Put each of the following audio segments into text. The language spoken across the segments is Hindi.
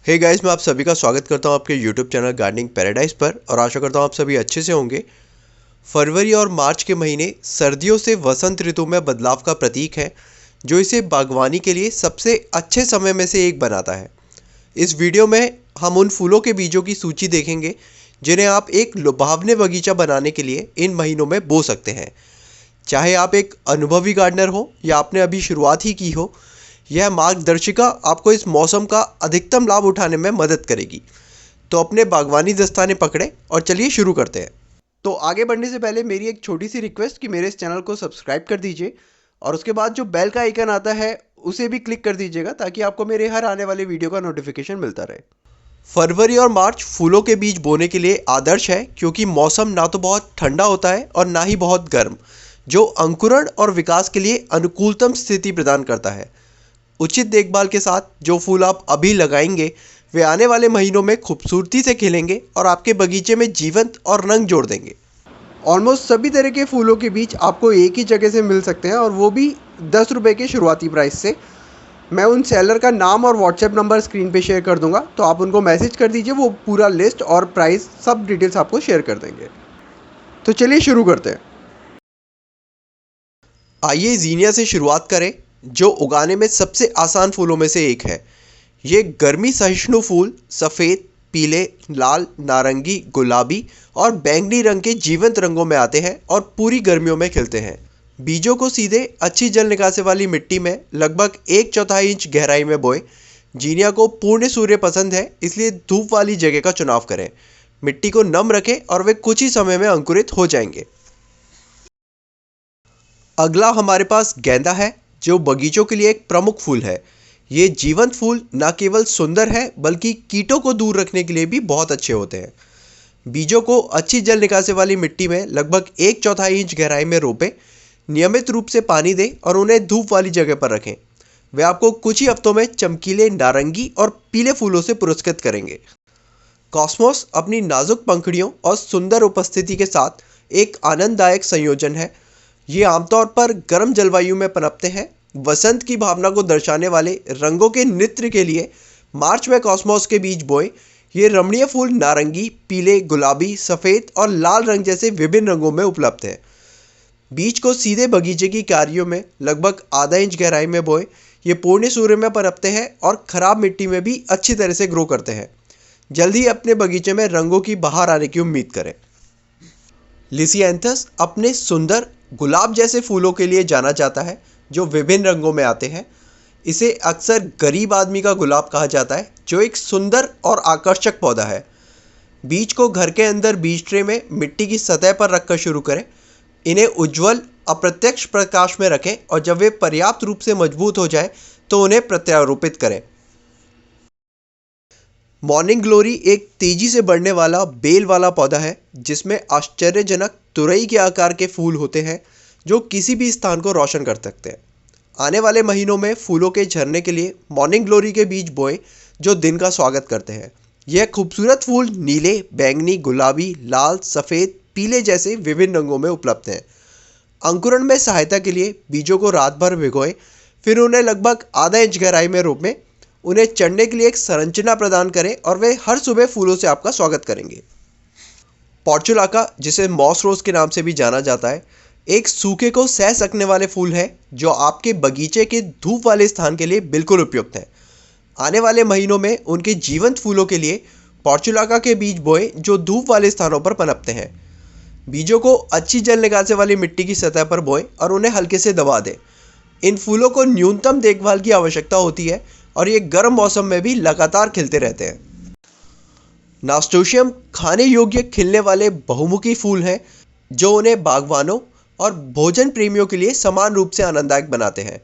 हे गाइस, मैं आप सभी का स्वागत करता हूं आपके यूट्यूब चैनल गार्डनिंग पैराडाइज पर और आशा करता हूं आप सभी अच्छे से होंगे। फरवरी और मार्च के महीने सर्दियों से वसंत ऋतु में बदलाव का प्रतीक है, जो इसे बागवानी के लिए सबसे अच्छे समय में से एक बनाता है। इस वीडियो में हम उन फूलों के बीजों की सूची देखेंगे जिन्हें आप एक लुभावने बगीचा बनाने के लिए इन महीनों में बो सकते हैं। चाहे आप एक अनुभवी गार्डनर हो या आपने अभी शुरुआत ही की हो, यह मार्गदर्शिका आपको इस मौसम का अधिकतम लाभ उठाने में मदद करेगी। तो अपने बागवानी दस्ताने पकड़े और चलिए शुरू करते हैं। तो आगे बढ़ने से पहले मेरी एक छोटी सी रिक्वेस्ट कि मेरे इस चैनल को सब्सक्राइब कर दीजिए और उसके बाद जो बेल का आइकन आता है उसे भी क्लिक कर दीजिएगा, ताकि आपको मेरे हर आने वाले वीडियो का नोटिफिकेशन मिलता रहे। फरवरी और मार्च फूलों के बीज बोने के लिए आदर्श है, क्योंकि मौसम ना तो बहुत ठंडा होता है और ना ही बहुत गर्म, जो अंकुरण और विकास के लिए अनुकूलतम स्थिति प्रदान करता है। उचित देखभाल के साथ जो फूल आप अभी लगाएंगे वे आने वाले महीनों में खूबसूरती से खिलेंगे और आपके बगीचे में जीवंत और रंग जोड़ देंगे। ऑलमोस्ट सभी तरह के फूलों के बीज आपको एक ही जगह से मिल सकते हैं, और वो भी 10 रुपये के शुरुआती प्राइस से। मैं उन सेलर का नाम और व्हाट्सएप नंबर स्क्रीन पे शेयर कर दूंगा, तो आप उनको मैसेज कर दीजिए, वो पूरा लिस्ट और प्राइस सब डिटेल्स आपको शेयर कर देंगे। तो चलिए शुरू करते हैं। आइए जीनिया से शुरुआत करें, जो उगाने में सबसे आसान फूलों में से एक है। ये गर्मी सहिष्णु फूल सफ़ेद, पीले, लाल, नारंगी, गुलाबी और बैंगनी रंग के जीवंत रंगों में आते हैं और पूरी गर्मियों में खिलते हैं। बीजों को सीधे अच्छी जल निकासी वाली मिट्टी में लगभग 1/4 इंच गहराई में बोएं। जीनिया को पूर्ण सूर्य पसंद है, इसलिए धूप वाली जगह का चुनाव करें। मिट्टी को नम रखें और वे कुछ ही समय में अंकुरित हो जाएंगे। अगला हमारे पास गेंदा है, जो बगीचों के लिए एक प्रमुख फूल है। ये जीवंत फूल न केवल सुंदर है, बल्कि कीटों को दूर रखने के लिए भी बहुत अच्छे होते हैं। बीजों को अच्छी जल निकासी वाली मिट्टी में लगभग 1/4 इंच गहराई में रोपें। नियमित रूप से पानी दें और उन्हें धूप वाली जगह पर रखें। वे आपको कुछ ही हफ्तों में चमकीले नारंगी और पीले फूलों से पुरस्कृत करेंगे। कॉस्मोस अपनी नाजुक पंखुड़ियों और सुंदर उपस्थिति के साथ एक आनंददायक संयोजन है। ये आमतौर पर गर्म जलवायु में पनपते हैं। वसंत की भावना को दर्शाने वाले रंगों के नृत्य के लिए मार्च में कॉस्मोस के बीज बोएं। ये रमणीय फूल नारंगी, पीले, गुलाबी, सफ़ेद और लाल रंग जैसे विभिन्न रंगों में उपलब्ध हैं। बीज को सीधे बगीचे की क्यारियों में लगभग आधा इंच गहराई में बोएं। ये पूर्ण सूर्य में पनपते हैं और खराब मिट्टी में भी अच्छी तरह से ग्रो करते हैं। जल्दी ही अपने बगीचे में रंगों की बहार आने की उम्मीद करें। लिसिएंथस अपने सुंदर गुलाब जैसे फूलों के लिए जाना जाता है, जो विभिन्न रंगों में आते हैं। इसे अक्सर गरीब आदमी का गुलाब कहा जाता है, जो एक सुंदर और आकर्षक पौधा है। बीज को घर के अंदर बीज ट्रे में मिट्टी की सतह पर रखकर शुरू करें। इन्हें उज्ज्वल अप्रत्यक्ष प्रकाश में रखें और जब वे पर्याप्त रूप से मजबूत हो जाए तो उन्हें प्रत्यारोपित करें। मॉर्निंग ग्लोरी एक तेजी से बढ़ने वाला बेल वाला पौधा है, जिसमें आश्चर्यजनक तुरई के आकार के फूल होते हैं, जो किसी भी स्थान को रोशन कर सकते हैं। आने वाले महीनों में फूलों के झरने के लिए मॉर्निंग ग्लोरी के बीज बोएं, जो दिन का स्वागत करते हैं। यह खूबसूरत फूल नीले, बैंगनी, गुलाबी, लाल, सफ़ेद, पीले जैसे विभिन्न रंगों में उपलब्ध हैं। अंकुरण में सहायता के लिए बीजों को रात भर भिगोएं, फिर उन्हें लगभग आधा इंच गहराई में रोपें। उन्हें चढ़ने के लिए एक संरचना प्रदान करें और वे हर सुबह फूलों से आपका स्वागत करेंगे। पोर्चुलाका, जिसे मॉस रोज के नाम से भी जाना जाता है, एक सूखे को सह सकने वाले फूल है, जो आपके बगीचे के धूप वाले स्थान के लिए बिल्कुल उपयुक्त है। आने वाले महीनों में उनके जीवंत फूलों के लिए पोर्चुलाका के बीज बोएं, जो धूप वाले स्थानों पर पनपते हैं। बीजों को अच्छी जल निकासी वाली मिट्टी की सतह पर बोएं और उन्हें हल्के से दबा दें। इन फूलों को न्यूनतम देखभाल की आवश्यकता होती है और ये गर्म मौसम में भी लगातार खिलते रहते हैं। नास्टोशियम खाने योग्य खिलने वाले बहुमुखी फूल हैं, जो उन्हें बागवानों और भोजन प्रेमियों के लिए समान रूप से आनंददायक बनाते हैं।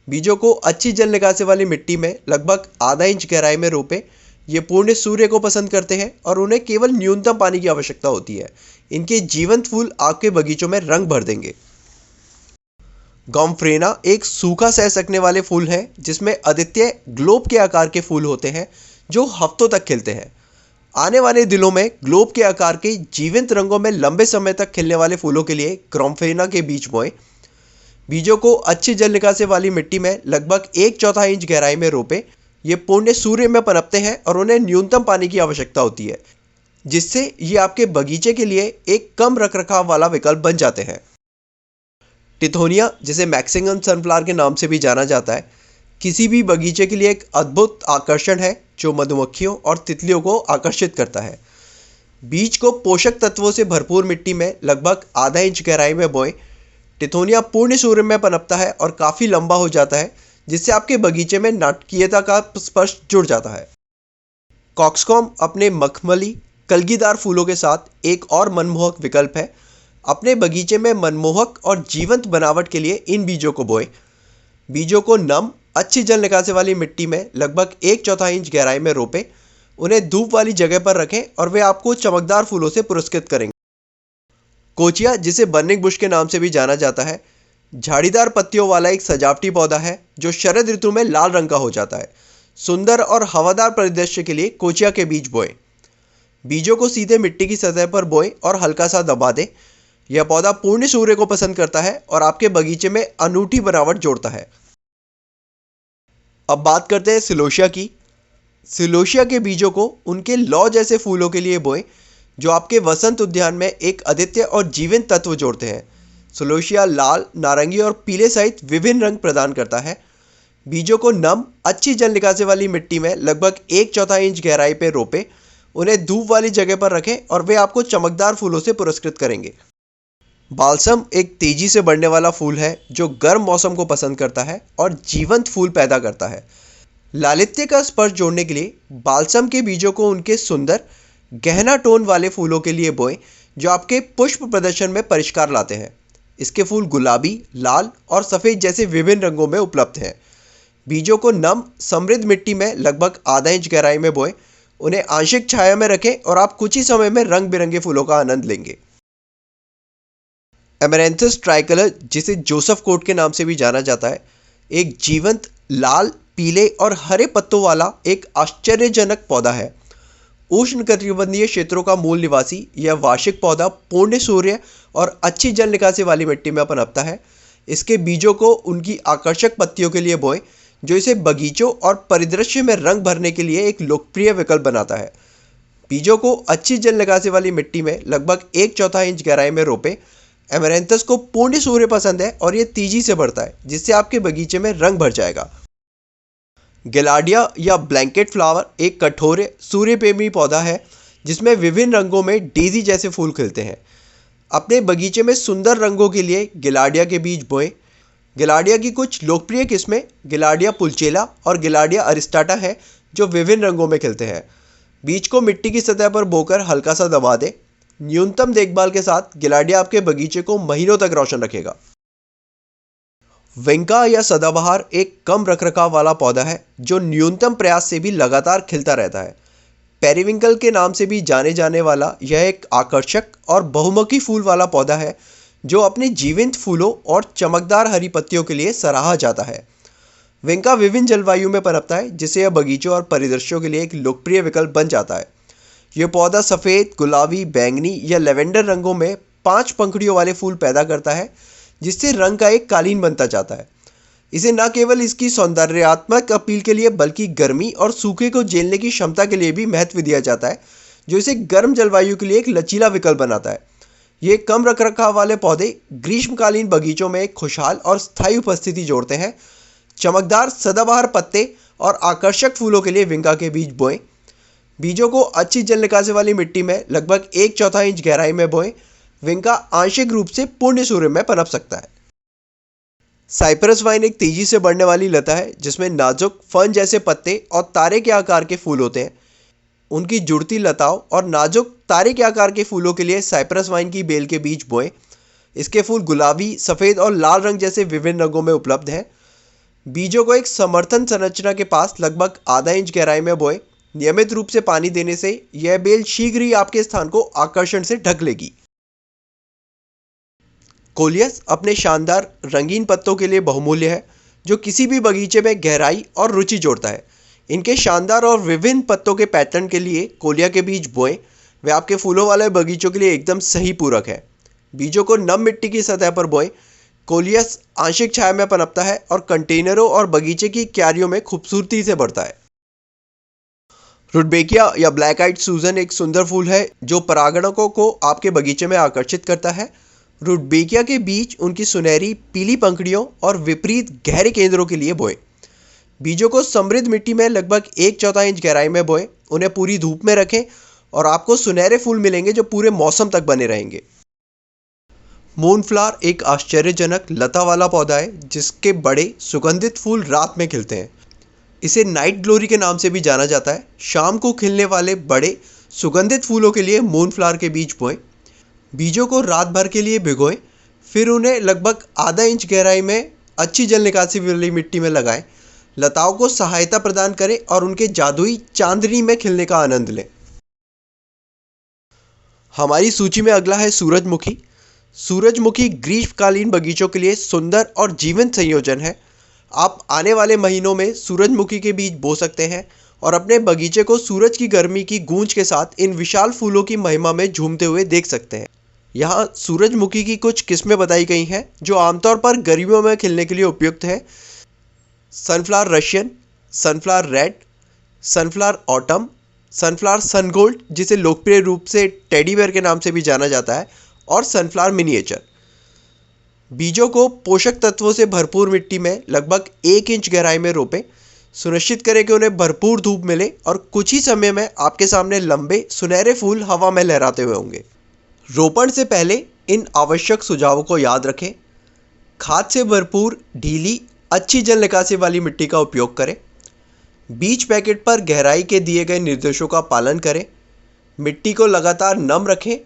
बीजों को अच्छी जल निकासी वाली मिट्टी में लगभग आधा इंच गहराई में रोपें। ये पूर्ण सूर्य को पसंद करते हैं और उन्हें केवल न्यूनतम पानी की आवश्यकता होती है। इनके जीवंत फूल आपके बगीचों में रंग भर देंगे। गॉम्फ्रेना एक सूखा सह सकने वाले फूल हैं, जिसमें आदित्य ग्लोब के आकार के फूल होते हैं, जो हफ्तों तक खिलते हैं। आने वाले दिनों में ग्लोब के आकार के जीवंत रंगों में लंबे समय तक खिलने वाले फूलों के लिए गॉम्फ्रेना के बीज बोएं। बीजों को अच्छी जल निकासी वाली मिट्टी में लगभग 1/4 इंच गहराई में रोपें। ये पूर्ण सूर्य में पनपते हैं और उन्हें न्यूनतम पानी की आवश्यकता होती है, जिससे ये आपके बगीचे के लिए एक कम रखरखाव वाला विकल्प बन जाते हैं। टिथोनिया, जिसे मैक्सिकन सनफ्लावर के नाम से भी जाना जाता है, किसी भी बगीचे के लिए एक अद्भुत आकर्षण है जो मधुमक्खियों और तितलियों को आकर्षित करता है। बीज को पोषक तत्वों से भरपूर मिट्टी में लगभग आधा इंच गहराई में बोएं। टिथोनिया पूर्ण सूर्य में पनपता है और काफ़ी लंबा हो जाता है, जिससे आपके बगीचे में नाटकीयता का स्पर्श जुड़ जाता है। कॉक्सकॉम अपने मखमली कलगीदार फूलों के साथ एक और मनमोहक विकल्प है। अपने बगीचे में मनमोहक और जीवंत बनावट के लिए इन बीजों को बोएं। बीजों को नम, अच्छी जल निकासी वाली मिट्टी में लगभग 1/4 इंच गहराई में रोपें। उन्हें धूप वाली जगह पर रखें और वे आपको चमकदार फूलों से पुरस्कृत करेंगे। कोचिया, जिसे बर्निंग बुश के नाम से भी जाना जाता है, झाड़ीदार पत्तियों वाला एक सजावटी पौधा है जो शरद ऋतु में लाल रंग का हो जाता है। सुंदर और हवादार परिदृश्य के लिए कोचिया के बीज बोएं। बीजों को सीधे मिट्टी की सतह पर बोएं और हल्का सा दबा दें। यह पौधा पूर्ण सूर्य को पसंद करता है और आपके बगीचे में अनूठी बनावट जोड़ता है। अब बात करते हैं सिलोशिया की। सिलोशिया के बीजों को उनके लौ जैसे फूलों के लिए बोएं, जो आपके वसंत उद्यान में एक अद्वितीय और जीवंत तत्व जोड़ते हैं। सिलोशिया लाल, नारंगी और पीले सहित विभिन्न रंग प्रदान करता है। बीजों को नम, अच्छी जल निकासी वाली मिट्टी में लगभग 1/4 इंच गहराई पर रोपें। उन्हें धूप वाली जगह पर रखें और वे आपको चमकदार फूलों से पुरस्कृत करेंगे। बाल्सम एक तेजी से बढ़ने वाला फूल है जो गर्म मौसम को पसंद करता है और जीवंत फूल पैदा करता है। लालित्य का स्पर्श जोड़ने के लिए बाल्सम के बीजों को उनके सुंदर गहना टोन वाले फूलों के लिए बोएं, जो आपके पुष्प प्रदर्शन में परिष्कार लाते हैं। इसके फूल गुलाबी, लाल और सफ़ेद जैसे विभिन्न रंगों में उपलब्ध हैं। बीजों को नम, समृद्ध मिट्टी में लगभग आधा इंच गहराई में बोएं। उन्हें आंशिक छाया में रखें और आप कुछ ही समय में रंग बिरंगे फूलों का आनंद लेंगे। एमेरेंथस ट्राइकलर, जिसे जोसेफ कोट के नाम से भी जाना जाता है, एक जीवंत लाल, पीले और हरे पत्तों वाला एक आश्चर्यजनक पौधा है। उष्णकटिबंधीय क्षेत्रों का मूल निवासी यह वार्षिक पौधा पूर्ण सूर्य और अच्छी जल निकासी वाली मिट्टी में पनपता है। इसके बीजों को उनकी आकर्षक पत्तियों के लिए बोएं, जो इसे बगीचों और परिदृश्य में रंग भरने के लिए एक लोकप्रिय विकल्प बनाता है। बीजों को अच्छी जल निकासी वाली मिट्टी में लगभग 1/4 इंच गहराई में रोपें। एमेरेंथस को पूर्ण सूर्य पसंद है और ये तेजी से बढ़ता है, जिससे आपके बगीचे में रंग भर जाएगा। गिलार्डिया या ब्लैंकेट फ्लावर एक कठोर सूर्यप्रेमी पौधा है जिसमें विभिन्न रंगों में डेजी जैसे फूल खिलते हैं। अपने बगीचे में सुंदर रंगों के लिए गिलार्डिया के बीज बोएं। गिलार्डिया की कुछ लोकप्रिय किस्में गिलार्डिया पुलचेला और गिलार्डिया अरिस्टाटा है, जो विभिन्न रंगों में खिलते हैं। बीज को मिट्टी की सतह पर बोकर हल्का सा दबा दें। न्यूनतम देखभाल के साथ गिलार्डिया आपके बगीचे को महीनों तक रोशन रखेगा। विंका या सदाबहार एक कम रखरखाव वाला पौधा है जो न्यूनतम प्रयास से भी लगातार खिलता रहता है। पेरिविंकल के नाम से भी जाने जाने वाला यह एक आकर्षक और बहुमुखी फूल वाला पौधा है जो अपने जीवंत फूलों और चमकदार हरी पत्तियों के लिए सराहा जाता है। विंका विभिन्न जलवायु में पनपता है, जिससे यह बगीचों और परिदृश्यों के लिए एक लोकप्रिय विकल्प बन जाता है। यह पौधा सफ़ेद, गुलाबी, बैंगनी या लेवेंडर रंगों में 5 पंखुड़ियों वाले फूल पैदा करता है, जिससे रंग का एक कालीन बनता जाता है। इसे न केवल इसकी सौंदर्यात्मक अपील के लिए बल्कि गर्मी और सूखे को झेलने की क्षमता के लिए भी महत्व दिया जाता है, जो इसे गर्म जलवायु के लिए एक लचीला विकल्प बनाता है। ये कम रखरखाव वाले पौधे ग्रीष्मकालीन बगीचों में एक खुशहाल और स्थायी उपस्थिति जोड़ते हैं। चमकदार सदाबहार पत्ते और आकर्षक फूलों के लिए विंका के बीज बोएं। बीजों को अच्छी जल निकासी वाली मिट्टी में लगभग 1/4 इंच गहराई में बोएं। विंका आंशिक रूप से पूर्ण सूर्य में पनप सकता है। साइप्रस वाइन एक तेजी से बढ़ने वाली लता है जिसमें नाजुक फन जैसे पत्ते और तारे के आकार के फूल होते हैं। उनकी जुड़ती लताओं और नाजुक तारे के आकार के फूलों के लिए साइप्रस वाइन की बेल के बीज बोएं। इसके फूल गुलाबी, सफ़ेद और लाल रंग जैसे विभिन्न रंगों में उपलब्ध हैं। बीजों को एक समर्थन संरचना के पास लगभग आधा इंच गहराई में बोएं। नियमित रूप से पानी देने से यह बेल शीघ्र ही आपके स्थान को आकर्षण से ढक लेगी। कोलियस अपने शानदार रंगीन पत्तों के लिए बहुमूल्य है, जो किसी भी बगीचे में गहराई और रुचि जोड़ता है। इनके शानदार और विभिन्न पत्तों के पैटर्न के लिए कोलिया के बीज बोएं। वे आपके फूलों वाले बगीचों के लिए एकदम सही पूरक है। बीजों को नम मिट्टी की सतह पर बोएं। कोलियस आंशिक छाया में पनपता है और कंटेनरों और बगीचे की क्यारियों में खूबसूरती से बढ़ता है। रुडबेकिया या ब्लैक आइड सूजन एक सुंदर फूल है जो परागणकों को आपके बगीचे में आकर्षित करता है। रुडबेकिया के बीज उनकी सुनहरी पीली पंखुड़ियों और विपरीत गहरे केंद्रों के लिए बोएं। बीजों को समृद्ध मिट्टी में लगभग 1/4 इंच गहराई में बोएं। उन्हें पूरी धूप में रखें और आपको सुनहरे फूल मिलेंगे जो पूरे मौसम तक बने रहेंगे। मूनफ्लावर एक आश्चर्यजनक लता वाला पौधा है जिसके बड़े सुगंधित फूल रात में खिलते हैं। इसे नाइट ग्लोरी के नाम से भी जाना जाता है। शाम को खिलने वाले बड़े सुगंधित फूलों के लिए मूनफ्लावर के बीज बोएं। बीजों को रात भर के लिए भिगोएं, फिर उन्हें लगभग आधा इंच गहराई में अच्छी जल निकासी वाली मिट्टी में लगाएं। लताओं को सहायता प्रदान करें और उनके जादुई चांदनी में खिलने का आनंद लें। हमारी सूची में अगला है सूरजमुखी। सूरजमुखी ग्रीष्मकालीन बगीचों के लिए सुंदर और जीवंत संयोजन है। आप आने वाले महीनों में सूरजमुखी के बीज बो सकते हैं और अपने बगीचे को सूरज की गर्मी की गूंज के साथ इन विशाल फूलों की महिमा में झूमते हुए देख सकते हैं। यहाँ सूरजमुखी की कुछ किस्में बताई गई हैं जो आमतौर पर गर्मियों में खिलने के लिए उपयुक्त है। Sunflower Russian, sunflower red, sunflower autumn, sunflower sungold जिसे लोकप्रिय रूप से टेडी बेयर के नाम से भी जाना जाता है, और सनफ्लावर मिनिएचर। बीजों को पोषक तत्वों से भरपूर मिट्टी में लगभग 1 इंच गहराई में रोपें। सुनिश्चित करें कि उन्हें भरपूर धूप मिले और कुछ ही समय में आपके सामने लंबे सुनहरे फूल हवा में लहराते हुए होंगे। रोपण से पहले इन आवश्यक सुझावों को याद रखें। खाद से भरपूर ढीली अच्छी जल निकासी वाली मिट्टी का उपयोग करें। बीज पैकेट पर गहराई के दिए गए निर्देशों का पालन करें। मिट्टी को लगातार नम रखें।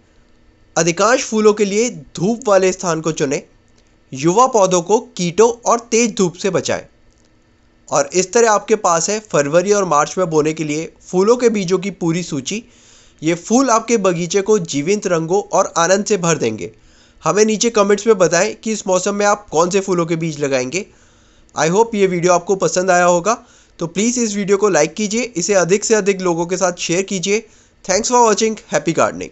अधिकांश फूलों के लिए धूप वाले स्थान को चुनें। युवा पौधों को कीटों और तेज धूप से बचाएं। और इस तरह आपके पास है फरवरी और मार्च में बोने के लिए फूलों के बीजों की पूरी सूची। ये फूल आपके बगीचे को जीवंत रंगों और आनंद से भर देंगे। हमें नीचे कमेंट्स में बताएं कि इस मौसम में आप कौन से फूलों के बीज लगाएंगे। आई होप ये वीडियो आपको पसंद आया होगा, तो प्लीज़ इस वीडियो को लाइक कीजिए, इसे अधिक से अधिक लोगों के साथ शेयर कीजिए। Thanks for watching. Happy gardening.